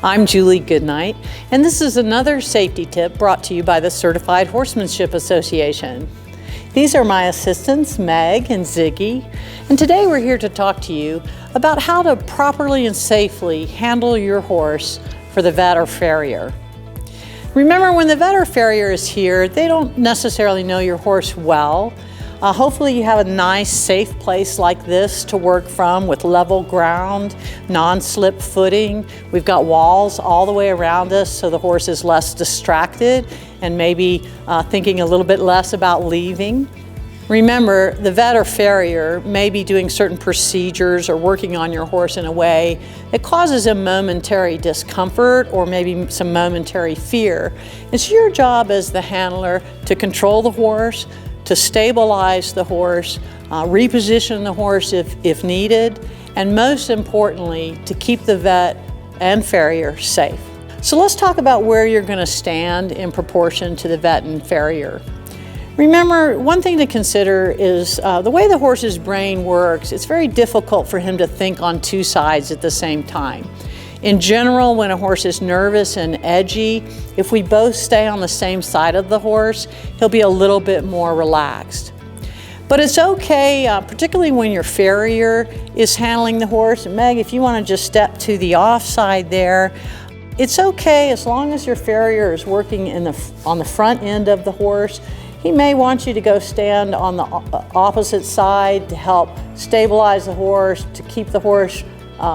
I'm Julie Goodnight, and this is another safety tip brought to you by the Certified Horsemanship Association. These are my assistants, Meg and Ziggy, and today we're here to talk to you about how to properly and safely handle your horse for the vet or farrier. Remember, when the vet or farrier is here, they don't necessarily know your horse well. Hopefully you have a nice, safe place like this to work from with level ground, non-slip footing. We've got walls all the way around us so the horse is less distracted and maybe thinking a little bit less about leaving. Remember, the vet or farrier may be doing certain procedures or working on your horse in a way that causes a momentary discomfort or maybe some momentary fear. It's your job as the handler to control the horse, to stabilize the horse, reposition the horse if needed, and most importantly, to keep the vet and farrier safe. So let's talk about where you're going to stand in proportion to the vet and farrier. Remember, one thing to consider is the way the horse's brain works. It's very difficult for him to think on two sides at the same time. In general, when a horse is nervous and edgy, if we both stay on the same side of the horse, he'll be a little bit more relaxed. But it's okay, particularly when your farrier is handling the horse. And Meg, if you want to just step to the off side there, it's okay as long as your farrier is working on the front end of the horse. He may want you to go stand on the opposite side to help stabilize the horse, to keep the horse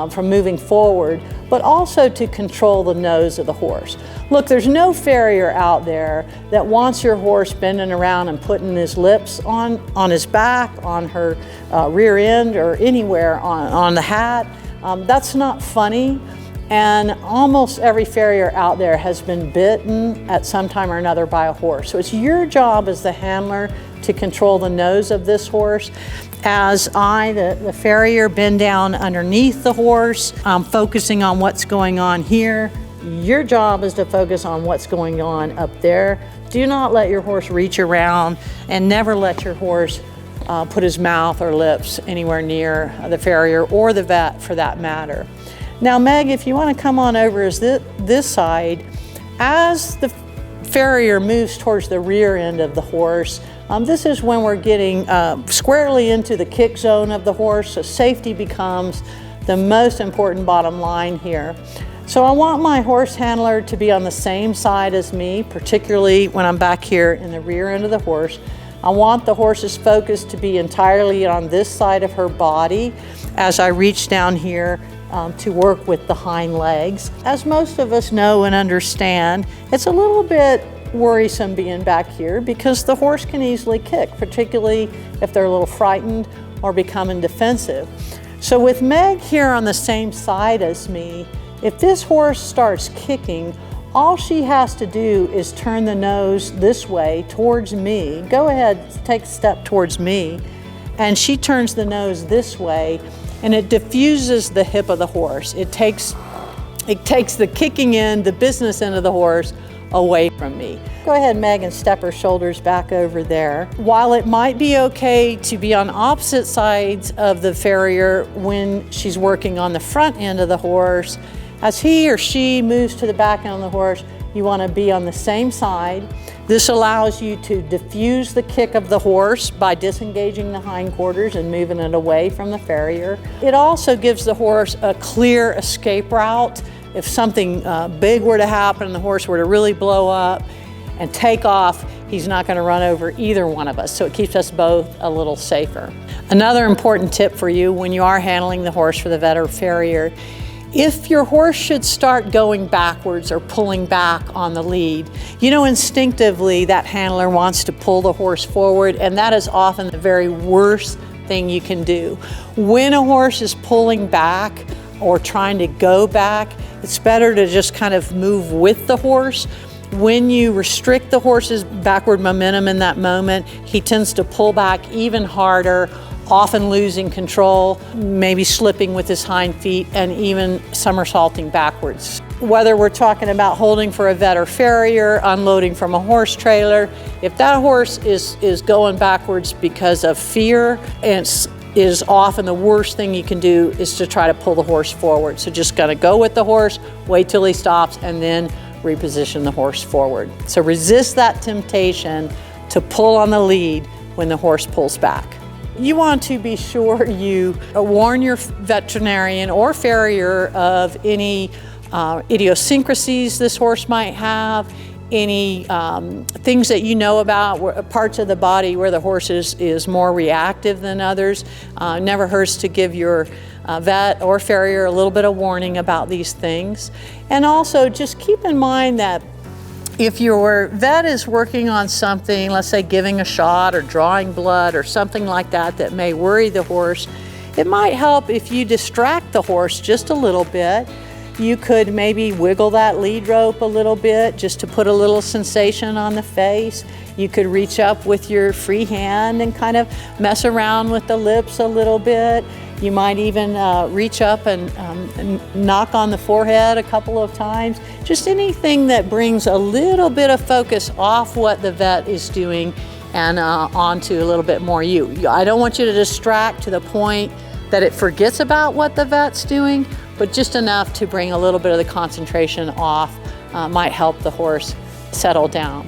from moving forward, but also to control the nose of the horse. Look, there's no farrier out there that wants your horse bending around and putting his lips on his back, on her rear end, or anywhere on the hat. That's not funny. And almost every farrier out there has been bitten at some time or another by a horse. So it's your job as the handler to control the nose of this horse. As the farrier, bend down underneath the horse, focusing on what's going on here. Your job is to focus on what's going on up there. Do not let your horse reach around, and never let your horse put his mouth or lips anywhere near the farrier or the vet for that matter. Now, Meg, if you want to come on over as this side, as the farrier moves towards the rear end of the horse, this is when we're getting squarely into the kick zone of the horse, so safety becomes the most important bottom line here. So I want my horse handler to be on the same side as me, particularly when I'm back here in the rear end of the horse. I want the horse's focus to be entirely on this side of her body as I reach down here to work with the hind legs. As most of us know and understand, it's a little bit worrisome being back here because the horse can easily kick, particularly if they're a little frightened or becoming defensive. So with Meg here on the same side as me, if this horse starts kicking, all she has to do is turn the nose this way towards me. Go ahead, take a step towards me, and she turns the nose this way, and it diffuses the hip of the horse. It takes the kicking end, the business end of the horse away from me. Go ahead, Meg, and step her shoulders back over there. While it might be okay to be on opposite sides of the farrier when she's working on the front end of the horse, as he or she moves to the back end of the horse, you want to be on the same side. This allows you to diffuse the kick of the horse by disengaging the hindquarters and moving it away from the farrier. It also gives the horse a clear escape route. If something big were to happen and the horse were to really blow up and take off, he's not going to run over either one of us, so it keeps us both a little safer. Another important tip for you when you are handling the horse for the vet or farrier: if your horse should start going backwards or pulling back on the lead, you know instinctively that handler wants to pull the horse forward, and that is often the very worst thing you can do. When a horse is pulling back or trying to go back, it's better to just kind of move with the horse. When you restrict the horse's backward momentum in that moment, he tends to pull back even harder, often losing control, maybe slipping with his hind feet, and even somersaulting backwards. Whether we're talking about holding for a vet or farrier, unloading from a horse trailer, if that horse is going backwards because of fear and is often the worst thing you can do is to try to pull the horse forward. So just gotta go with the horse, wait till he stops, and then reposition the horse forward. So resist that temptation to pull on the lead when the horse pulls back. You want to be sure you warn your veterinarian or farrier of any idiosyncrasies this horse might have, any things that you know about, parts of the body where the horse is more reactive than others. Never hurts to give your vet or farrier a little bit of warning about these things. And also just keep in mind that if your vet is working on something, let's say giving a shot or drawing blood or something like that that may worry the horse, it might help if you distract the horse just a little bit. You could maybe wiggle that lead rope a little bit just to put a little sensation on the face. You could reach up with your free hand and kind of mess around with the lips a little bit. You might even reach up and knock on the forehead a couple of times. Just anything that brings a little bit of focus off what the vet is doing and onto a little bit more you. I don't want you to distract to the point that it forgets about what the vet's doing, but just enough to bring a little bit of the concentration off might help the horse settle down.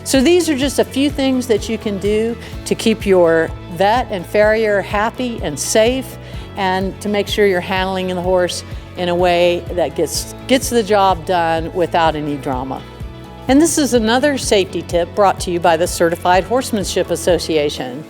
So these are just a few things that you can do to keep your vet and farrier happy and safe, and to make sure you're handling the horse in a way that gets the job done without any drama. And this is another safety tip brought to you by the Certified Horsemanship Association.